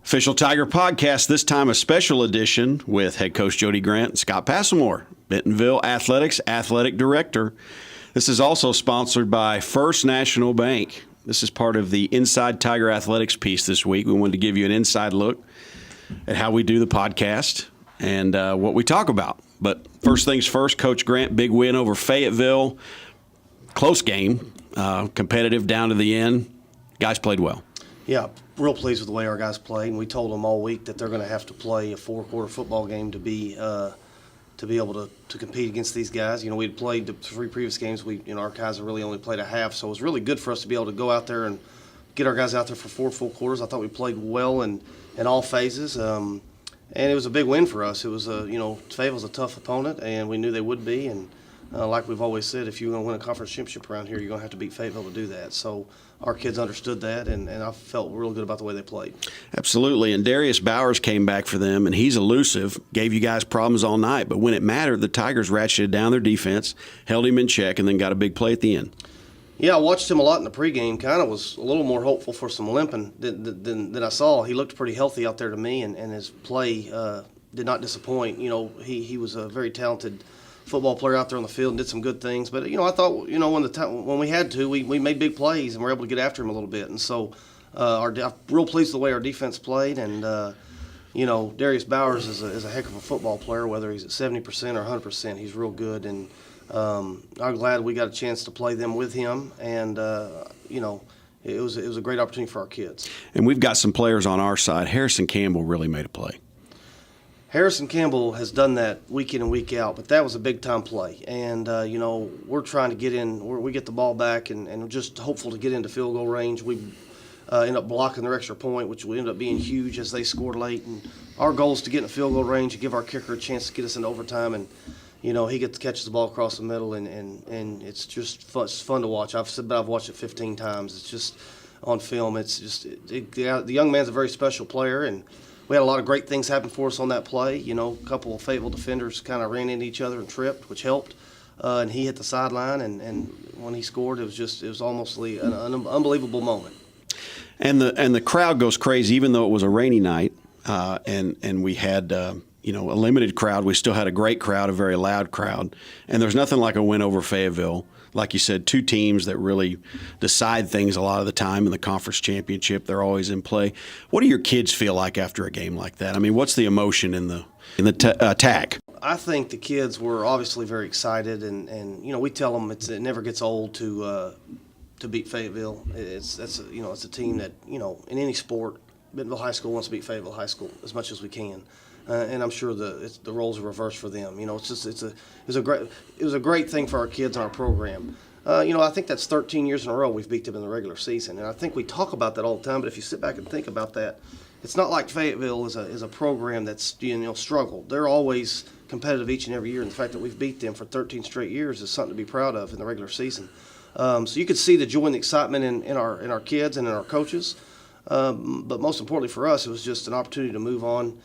Official Tiger Podcast, this time a special edition with head coach Jody Grant and Scott Passamore, Bentonville Athletics Athletic Director. This is also sponsored by First National Bank. This is part of the Inside Tiger Athletics piece this week. We wanted to give you an inside look at how we do the podcast and what we talk about. But first things first, Coach Grant, big win over Fayetteville. Close game, competitive down to the end. Guys played well. Yeah, real pleased with the way our guys played. And we told them all week that they're going to have to play a four-quarter football game to be able to compete against these guys. You know, we'd played the three previous games. Our guys have really only played a half, so it was really good for us to be able to go out there and get our guys out there for 4 full quarters. I thought we played well in all phases, and it was a big win for us. It was Fayetteville's a tough opponent, and we knew they would be. And like we've always said, if you're going to win a conference championship around here, you're going to have to beat Fayetteville to do that. So our kids understood that, and I felt real good about the way they played. Absolutely, and Darius Bowers came back for them, and he's elusive, gave you guys problems all night. But when it mattered, the Tigers ratcheted down their defense, held him in check, and then got a big play at the end. Yeah, I watched him a lot in the pregame. Kind of was a little more hopeful for some limping than I saw. He looked pretty healthy out there to me, and his play did not disappoint. You know, he was a very talented football player out there on the field and did some good things. But, I thought, when we had to, we made big plays and were able to get after him a little bit. And so I'm real pleased with the way our defense played. And, Darius Bowers is a heck of a football player, whether he's at 70% or 100%. He's real good. And I'm glad we got a chance to play them with him. And, it was a great opportunity for our kids. And we've got some players on our side. Harrison Campbell really made a play. Harrison Campbell has done that week in and week out, but that was a big-time play. And, we're trying to get in. We get the ball back and just hopeful to get into field goal range. We end up blocking their extra point, which would end up being huge as they scored late. And our goal is to get in field goal range and give our kicker a chance to get us into overtime. And, he catches the ball across the middle, and it's just fun. It's fun to watch. I've watched it 15 times. It's just on film. The young man's a very special player, and we had a lot of great things happen for us on that play. A couple of Fayetteville defenders kind of ran into each other and tripped, which helped. And he hit the sideline, and when he scored, it was almost an unbelievable moment. And the crowd goes crazy, even though it was a rainy night, and we had a limited crowd. We still had a great crowd, a very loud crowd. And there's nothing like a win over Fayetteville. Like you said, two teams that really decide things a lot of the time in the conference championship. They're always in play. What do your kids feel like after a game like that? I mean, what's the emotion in the attack? I think the kids were obviously very excited, and we tell them it never gets old to beat Fayetteville. It's a team that in any sport, Bentonville High School wants to beat Fayetteville High School as much as we can. And I'm sure the roles are reversed for them. It was a great thing for our kids and our program. I think that's 13 years in a row we've beat them in the regular season, and I think we talk about that all the time. But if you sit back and think about that, it's not like Fayetteville is a program that's struggled. They're always competitive each and every year, and the fact that we've beat them for 13 straight years is something to be proud of in the regular season. So you could see the joy and the excitement in our kids and in our coaches. But most importantly for us, it was just an opportunity to move on.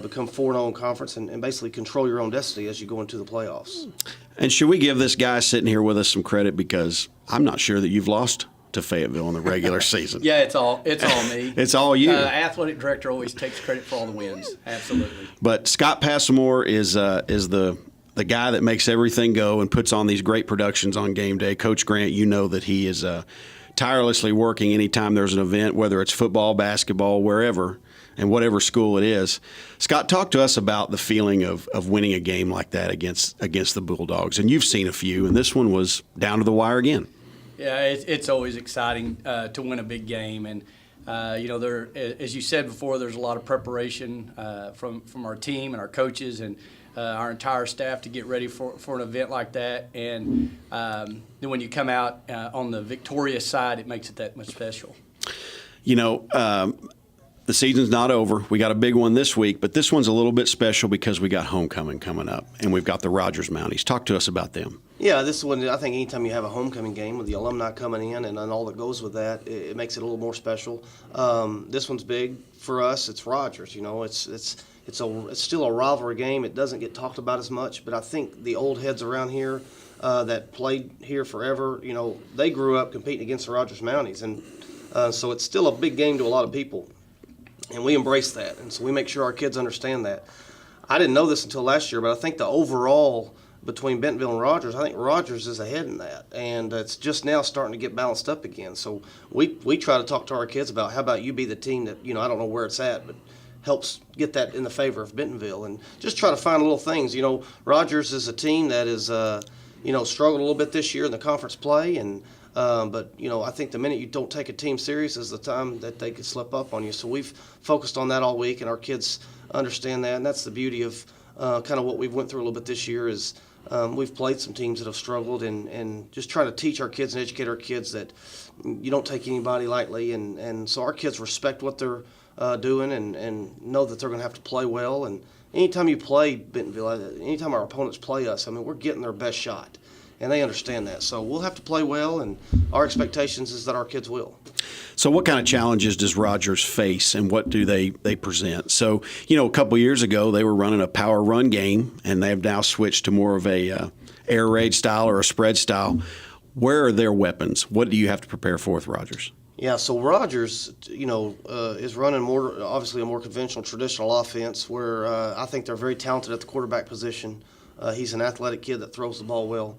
Become 4-0 in conference and basically control your own destiny as you go into the playoffs. And should we give this guy sitting here with us some credit, because I'm not sure that you've lost to Fayetteville in the regular season. Yeah, it's all me. It's all you. Athletic director always takes credit for all the wins. Absolutely. But Scott Passamore is the guy that makes everything go and puts on these great productions on game day. Coach Grant, you know that he is tirelessly working anytime there's an event, whether it's football, basketball, wherever, and whatever school it is. Scott, talk to us about the feeling of winning a game like that against the Bulldogs. And you've seen a few, and this one was down to the wire again. Yeah, it's always exciting to win a big game. And, there, as you said before, there's a lot of preparation from our team and our coaches and our entire staff to get ready for an event like that. And then when you come out on the victorious side, it makes it that much special. The season's not over. We got a big one this week, but this one's a little bit special because we got homecoming coming up, and we've got the Rogers Mounties. Talk to us about them. Yeah, this one, I think anytime you have a homecoming game with the alumni coming in and all that goes with that, it makes it a little more special. This one's big for us. It's Rogers. It's still a rivalry game. It doesn't get talked about as much, but I think the old heads around here that played here forever, they grew up competing against the Rogers Mounties, and so it's still a big game to a lot of people. And we embrace that, and so we make sure our kids understand that. I didn't know this until last year, but I think the overall between Bentonville and Rogers, I think Rogers is ahead in that, and it's just now starting to get balanced up again. So we try to talk to our kids about, how about you be the team that, I don't know where it's at, but helps get that in the favor of Bentonville, and just try to find little things. Rogers is a team that is, struggled a little bit this year in the conference play, and but I think the minute you don't take a team serious is the time that they could slip up on you. So we've focused on that all week, and our kids understand that, and that's the beauty of kind of what we've went through a little bit this year is we've played some teams that have struggled, and just try to teach our kids and educate our kids that you don't take anybody lightly, and so our kids respect what they're doing, and know that they're going to have to play well. And anytime you play Bentonville, anytime our opponents play us, we're getting their best shot, and they understand that. So we'll have to play well, and our expectations is that our kids will. So what kind of challenges does Rogers face, and what do they present? So, a couple years ago, they were running a power run game, and they have now switched to more of a air raid style or a spread style. Where are their weapons? What do you have to prepare for with Rogers? Yeah, so Rogers, is running obviously a more conventional, traditional offense where I think they're very talented at the quarterback position. He's an athletic kid that throws the ball well.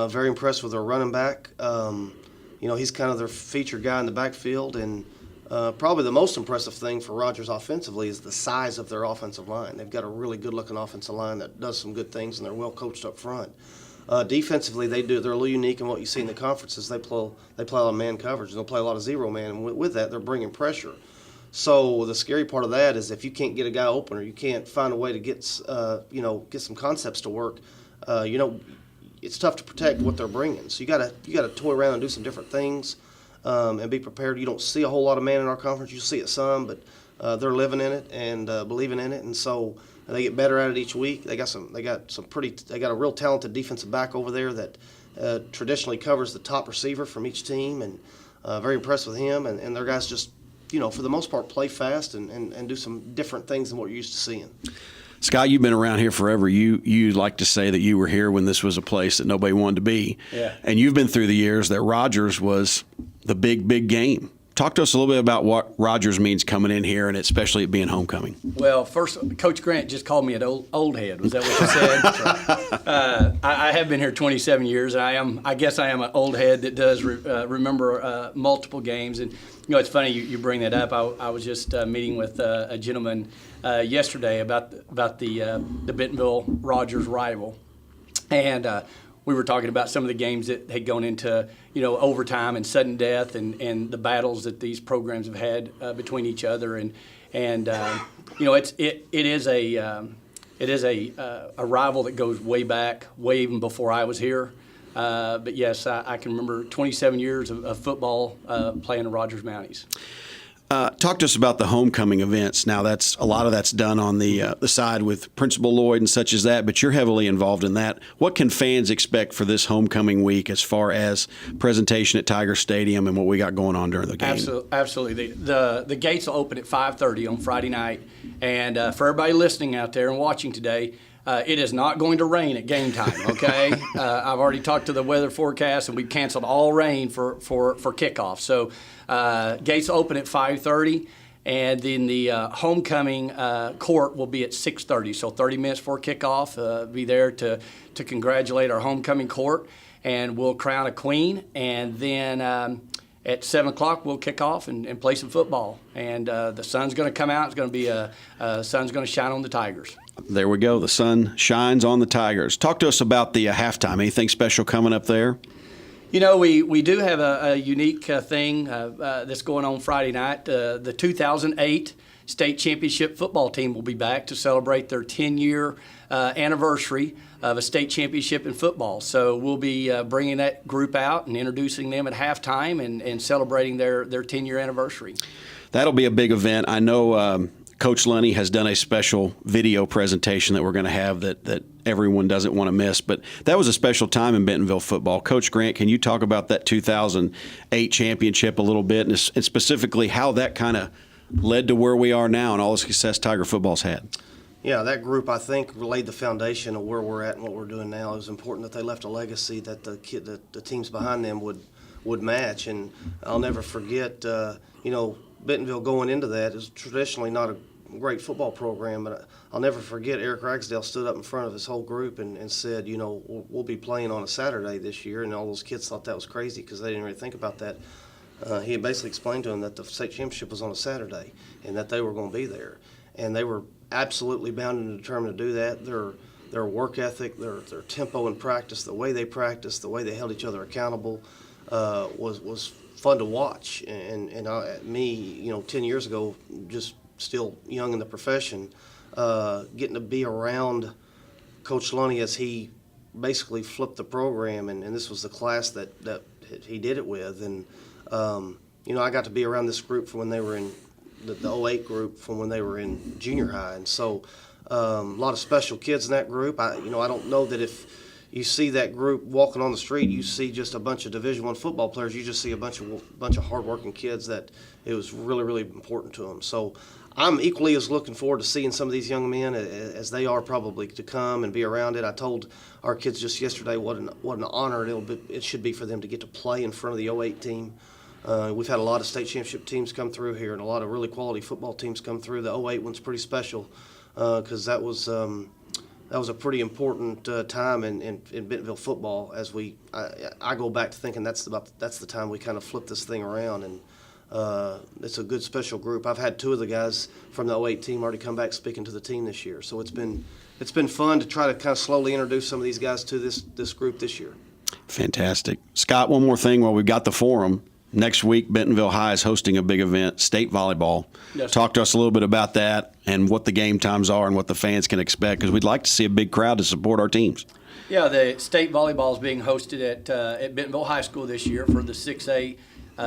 Very impressed with their running back. He's kind of their featured guy in the backfield, and probably the most impressive thing for Rogers offensively is the size of their offensive line. They've got a really good-looking offensive line that does some good things, and they're well coached up front. Defensively, they're a little unique in what you see in the conferences. They play a lot of man coverage. They'll play a lot of zero man, and with that, they're bringing pressure. So the scary part of that is if you can't get a guy open, or you can't find a way to get some concepts to work, it's tough to protect what they're bringing. So you gotta toy around and do some different things, and be prepared. You don't see a whole lot of man in our conference. You see it some, but they're living in it and believing in it, and so they get better at it each week. They got a real talented defensive back over there that traditionally covers the top receiver from each team, and very impressed with him. And their guys just, for the most part, play fast and do some different things than what you're used to seeing. Scott, you've been around here forever. You like to say that you were here when this was a place that nobody wanted to be. Yeah. And you've been through the years that Rogers was the big game. Talk to us a little bit about what Rogers means coming in here, and especially it being homecoming. Well, first, Coach Grant just called me an old head. Was that what you said? I have been here 27 years. I guess I am an old head that does remember multiple games. And it's funny you bring that up. I was just meeting with a gentleman yesterday about the Bentonville Rogers rival, and we were talking about some of the games that had gone into overtime and sudden death, and the battles that these programs have had between each other, and it is a rival that goes way back, way even before I was here. But yes, I can remember 27 years of football playing the Rogers Mounties. Talk to us about the homecoming events. Now, a lot of that's done on the side with Principal Lloyd and such as that, but you're heavily involved in that. What can fans expect for this homecoming week as far as presentation at Tiger Stadium and what we got going on during the game? Absolutely. The gates will open at 5:30 on Friday night, and for everybody listening out there and watching today, it is not going to rain at game time, okay? I've already talked to the weather forecast, and we've canceled all rain for kickoff. So gates open at 5:30, and then the homecoming court will be at 6:30. So 30 minutes before kickoff, be there to congratulate our homecoming court, and we'll crown a queen, and then at 7 o'clock, we'll kick off and play some football. And the sun's going to come out. It's going to be sun's going to shine on the Tigers. There we go. The sun shines on the Tigers. Talk to us about the halftime. Anything special coming up there? We do have a unique thing that's going on Friday night. The 2008 state championship football team will be back to celebrate their 10-year anniversary of a state championship in football. So we'll be bringing that group out and introducing them at halftime and celebrating their 10-year anniversary. That'll be a big event. I know Coach Lunny has done a special video presentation that we're going to have that everyone doesn't want to miss. But that was a special time in Bentonville football. Coach Grant, can you talk about that 2008 championship a little bit, and specifically how that kind of led to where we are now and all the success Tiger football's had? Yeah, that group, I think, laid the foundation of where we're at and what we're doing now. It was important that they left a legacy that the teams behind them would match. And I'll never forget, Bentonville going into that is traditionally not a great football program, but I'll never forget Eric Ragsdale stood up in front of his whole group and said, you know, we'll be playing on a Saturday this year, and all those kids thought that was crazy because they didn't really think about that. He had basically explained to them that the state championship was on a Saturday and that they were going to be there, and they were absolutely bound and determined to do that. Their work ethic, their tempo in practice, the way they practiced, the way they held each other accountable, was fun to watch. And me, you know, 10 years ago, just still young in the profession, getting to be around Coach Lunny as he basically flipped the program, and this was the class that he did it with. And, you know, I got to be around this group from when they were in the 08 group from when they were in junior high. And so a lot of special kids in that group. I don't know that if you see that group walking on the street, you see just a bunch of Division I football players. You just see a bunch of hardworking kids that it was really, really important to them. So I'm equally as looking forward to seeing some of these young men as they are probably to come and be around it. I told our kids just yesterday what an honor it should be for them to get to play in front of the 08 team. We've had a lot of state championship teams come through here and a lot of really quality football teams come through. The 08 one's pretty special because that was a pretty important time in Bentonville football. As I go back to thinking that's the time we kind of flipped this thing around, and it's a good special group. I've had two of the guys from the 08 team already come back speaking to the team this year, so it's been fun to try to kind of slowly introduce some of these guys to this group this year. Fantastic. Scott, one more thing while we've got the forum. Next week, Bentonville High is hosting a big event, state volleyball. Yes. Talk to us a little bit about that and what the game times are and what the fans can expect, because we'd like to see a big crowd to support our teams. Yeah, the state volleyball is being hosted at Bentonville High School this year for the 6A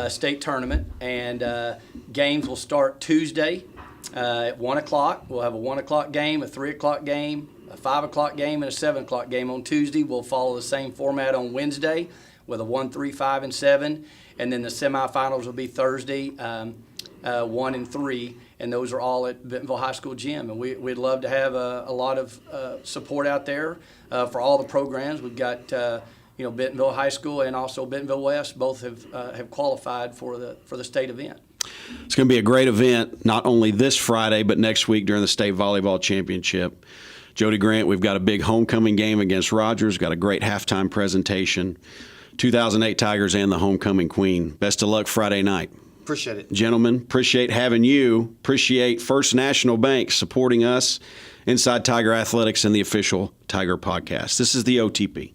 state tournament, and games will start Tuesday at 1 o'clock. We'll have a 1 o'clock game, a 3 o'clock game, a 5 o'clock game, and a 7 o'clock game on Tuesday. We'll follow the same format on Wednesday with a 1, 3, 5, and 7. And then the semifinals will be Thursday, 1 and 3, and those are all at Bentonville High School gym. And we'd love to have a lot of support out there for all the programs. We've got Bentonville High School and also Bentonville West. Both have qualified for the state event. It's going to be a great event, not only this Friday, but next week during the state volleyball championship. Jody Grant, we've got a big homecoming game against Rogers, got a great halftime presentation. 2008 Tigers and the homecoming queen. Best of luck Friday night. Appreciate it. Gentlemen, appreciate having you. Appreciate First National Bank supporting us, Inside Tiger Athletics, and the official Tiger podcast. This is the OTP.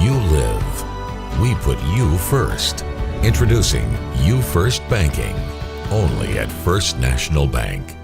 You live. We put you first. Introducing You First Banking, only at First National Bank.